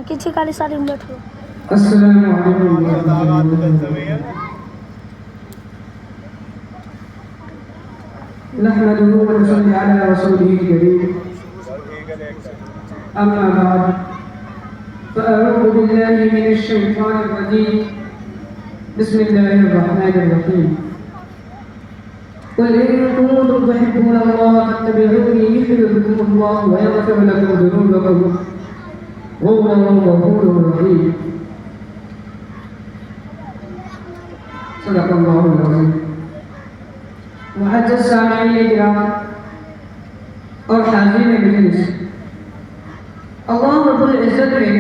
کسی کا ساری بیٹھو. السلام علیکم ورحمۃ اللہ. نحمده ونصلي على رسوله الكريم. أما بعد فأعوذ بالله من الشيطان الرجيم. بسم الله الرحمن الرحيم. قل إن كنتم تحبون الله فاتبعوني يحببكم الله ويغفر لكم ذنوبكم والله غفور رحيم. صدق الله العظيم. معزز سامعین کرام اور حاضرین مجلس، اللہ رب العزت نے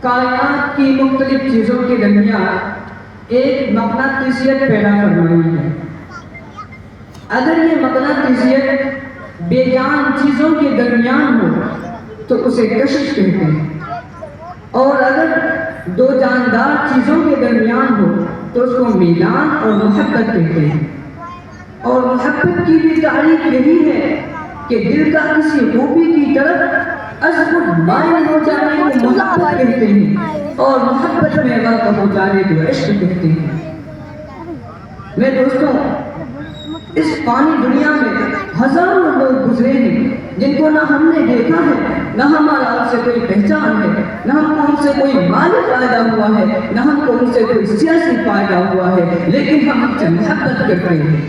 کائنات کی مختلف چیزوں کے درمیان ایک مقناطیسیت پیدا فرمائی ہے. اگر یہ مقناطیسیت بے جان چیزوں کے درمیان ہو تو اسے کشش کہتے ہیں، اور اگر دو جاندار چیزوں کے درمیان ہو تو اس کو میلان اور محبت کہتے ہیں. اور محبت کی بھی تعریف یہی ہے کہ دل کا کسی خوبی کی طرف از خود مائل ہو جانے کو محبت کہتے ہیں، اور محبت میں غرق ہو جانے کو عشق کہتے ہیں. میں دوستوں، اس فانی دنیا میں ہزاروں لوگ گزرے ہیں جن کو نہ ہم نے دیکھا ہے، نہ ہمارا ان سے کوئی پہچان ہے، نہ ہم کو ان سے کوئی مالی فائدہ ہوا ہے، نہ ہم کو ان سے کوئی سیاسی فائدہ ہوا ہے، لیکن ہم ان سے محبت کرتے ہیں.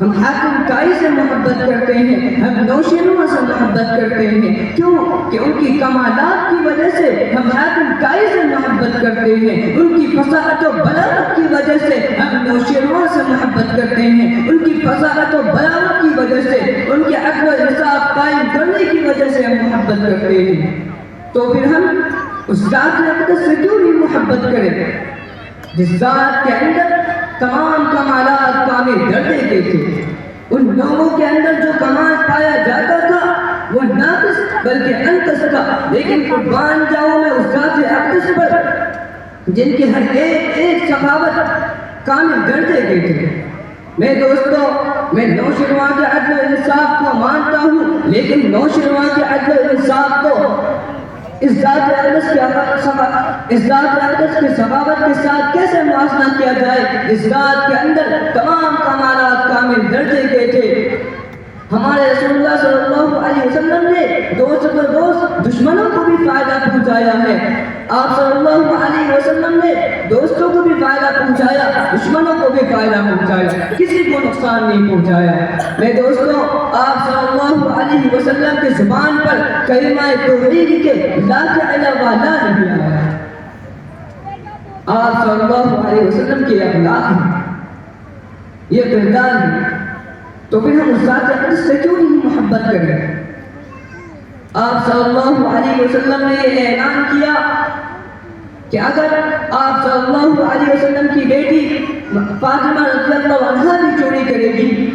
ہم حاکم کائی سے محبت کرتے ہیں، ہم نوشیروہ سے محبت کرتے ہیں. کیوں؟ کہ ان کی کمالات کی وجہ سے ہم حاکم کائی سے محبت کرتے ہیں. ان کی فصاحت و بلاغت کی وجہ سے ہم نوشیروہ سے محبت کرتے ہیں. ان کی فصاحت و بلاغت کی وجہ سے، ان کے عدل و انصاف قائم کرنے کی وجہ سے ہم محبت کرتے ہیں. تو پھر ہم اس ذات اقدس سے کیوں نہیں محبت کریں جس ذات کے اندر تمام کمالات کامل درجے کے تھے؟ ان لوگوں کے اندر جو کمال پایا جاتا تھا وہ ناقص بلکہ انقص تھا، لیکن قربان جاؤں میں اس ذات اقدس پر جن کی ہر ایک سخاوت کامل درجے کے تھے. میں دوستو، میں نوشیروہ کے عدل و انصاف کو مانتا ہوں، لیکن نوشیروہ کے عدل و انصاف کو اس ذات اقدس کی سخاوت کے ساتھ کیسے موازنہ کیا جائے جس ذات کے اندر تمام کمالات کامل درجے کے تھے؟ ہمارے رسول اللہ صلی اللہ علیہ وسلم نے دوست پر دوست دشمنوں کو بھی فائدہ پہنچایا ہے. آپ صلی اللہ علیہ وسلم نے دوستوں کو بھی فائدہ پہنچایا، دشمنوں کو بھی فائدہ پہنچایا، کسی کو نقصان نہیں پہنچایا. میں دوستوں، آپ صلی اللہ علیہ وسلم کی زبان پر کلمہ توحید کے لا علاوہ لا نہیں آیا. آپ صلی اللہ علیہ وسلم کے اخلاق ہیں، یہ کردار ہے. تو پھر ہم اس ذات اقدس سے کیوں نہیں محبت کریں؟ آپ صلی اللہ علیہ وسلم نے یہ اعلان کیا کہ اگر آپ صلی اللہ علیہ وسلم کی بیٹی فاطمہ رضی اللہ عنہا بھی چوری کرے گی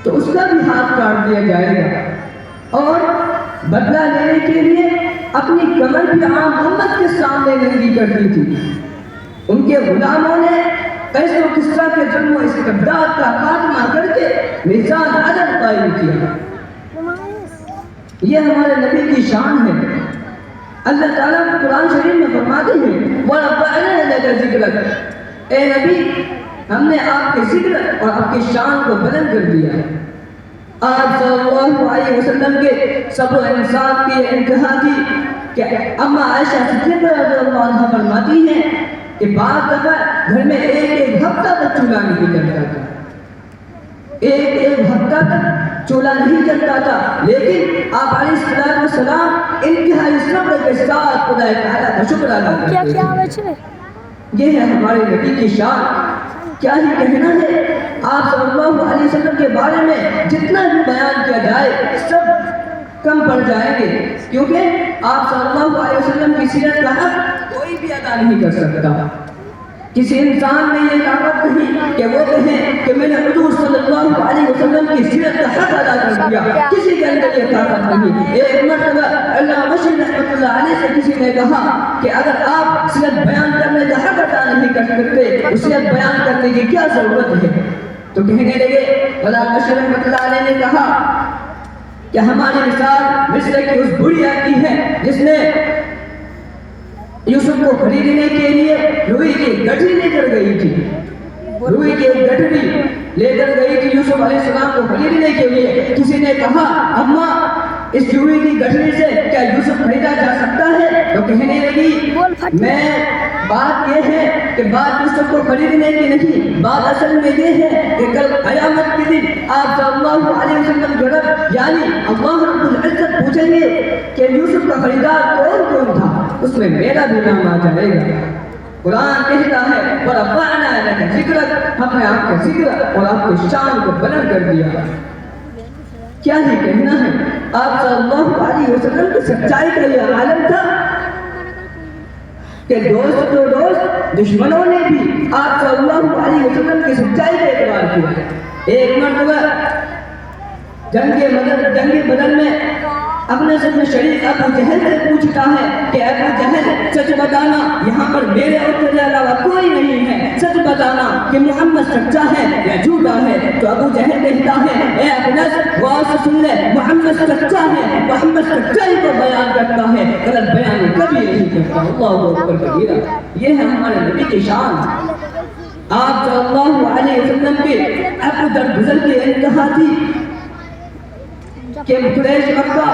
تو اس کا بھی ہاتھ کاٹ دیا جائے گا، اور بدلہ لینے کے لیے اپنی کمر بھی عام امت کے سامنے ننگی کر دی تھی. ان کے غلاموں نے قیصر و کسریٰ کے ظلم و استبداد کا خاتمہ کر کے میزان عدل قائم کیا. یہ ہمارے نبی کی شان ہے. اللہ تعالیٰ قرآن شریف میں فرماتے ہیں وَرَفَعْنَا لَكَ ذِكْرَكَ، اے نبی، ہم نے آپ کے ذکر اور آپ کی شان کو بلند کر دیا ہے. آپ صلی اللہ علیہ وسلم کے صبر و انصاف کی انتہا تھی کہ اما عائشہ صدیقہ رضی اللہ عنہا فرماتی ہیں کہ بعض دفعہ گھر میں ایک ہفتہ تک چولہا نہیں جلتا تھا، ایک ہفتہ تک چولہا نہیں جلتا تھا، لیکن آپ علیہ السلام انتہائی صبر کے ساتھ خدا تعالیٰ کا شکر ادا کرتے تھے. یہ ہے ہمارے نبی کی شان. کیا ہی کہنا ہے، آپ صلی اللہ علیہ وسلم کے بارے میں جتنا بھی بیان کیا جائے سب کم پڑ جائیں گے، کیونکہ آپ صلی اللہ علیہ وسلم کی سیرت کا حق کوئی بھی ادا نہیں کر سکتا. کسی انسان نے یہ طاقت نہیں کہ وہ کہیں کہ میں نے حضور صلی اللہ علیہ وسلم کی سیرت کا حق ادا کر دیا. کسی کے اندر یہ طاقت نہیں. ایک مرتبہ علامہ مشری رحمۃ اللہ علیہ سے کسی نے کہا کہ اگر آپ سیرت بیان کرنے کا حق ادا نہیں کر سکتے، سیرت بیان کرنے کی کیا ضرورت ہے؟ تو کہنے لگے علامہ مشری رحمۃ اللہ علیہ نے کہا کہ ہماری مثال مصر کی اس بڑھیا کی ہے جس نے یوسف کو خریدنے کے لیے روئی کی گٹھڑی لے کر گئی تھی. روئی کی ایک گٹھڑی لے کر گئی تھی یوسف علیہ السلام کو خریدنے کے لیے. کسی نے کہا اماں اس روئی کی گٹھڑی سے کیا یوسف خریدا جا سکتا ہے؟ تو کہنے لگی میں بات یہ ہے کہ بات یوسف کو خریدنے کی نہیں، بات اصل میں یہ ہے کہ کل قیامت کے دن آپ صلی اللہ علیہ وسلم جو رب یعنی اللہ رب العزت پوچھیں گے کہ یوسف کا خریدار کون تھا، اس میں میرا بھی نام آ جائے گا. قرآن کہتا ہے وَرَفَعْنَا لَكَ ذِكْرَكَ، ہم نے آپ کا ذکر اور آپ کی شان کو بلند کر دیا. کیا ہی کہنا ہے، آپ صلی اللہ علیہ وسلم کی سچائی کا یہ عالم تھا کہ دوست تو دوست دشمنوں نے بھی آپ صلی اللہ علیہ وسلم کی سچائی کا اعتبار کیا. ایک مرتبہ جنگ بدر میں اپنے سب میں شریک ابو جہل سے پوچھتا ہے کہ ابو جہل سچ بتانا یہاں پر میرے اور تیرے علاوہ کوئی نہیں ہے، سچ بتانا کہ محمد سچا ہے یا جھوٹا ہے. تو ابو جہل کہتا ہے اے اخنس غور سے سن لے، محمد سچا ہے، محمد سچائی کو بیان کرتا ہے، غلط بیان کبھی نہیں کرتا. اللہ اکبر کبیرہ. یہ ہے ہمارے نبی کی شان. آپ صلی اللہ علیہ وسلم کے اب درگزر کی انتہا تھی کہ قریش مکہ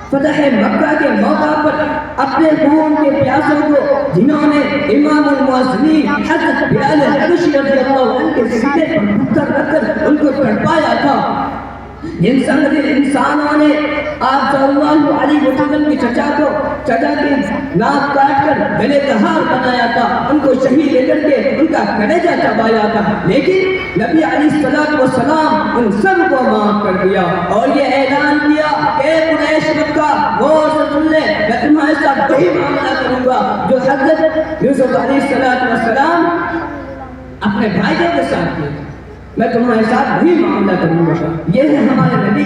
فتح مکہ کے موقع پر اپنے خون کے پیاسوں کو جنہوں نے امام المؤذنین حضرت بلال حبشی رضی اللہ عنہ کے سینے پر پتھر رکھ کر ان کو تڑپایا تھا، جن انسانوں نے آپ صلی اللہ علیہ وسلم کی چچا کی ناک کاٹ کر گلے کا ہار بنایا تھا، ان کو شہید لے کر کے ان کا کلیجہ چبایا تھا، لیکن نبی علیہ السلام ان سب کو معاف کر دیا اور یہ اعلان کیا کہ قریش مکہ غور سے سن لے، میں تمہارے ساتھ وہی معاملہ کروں گا جو حضرت یوسف علیہ السلام اپنے بھائیوں کے ساتھ کیا، میں تمہارے ساتھ وہی معاملہ کروں گا. یہ ہے ہمارے نبی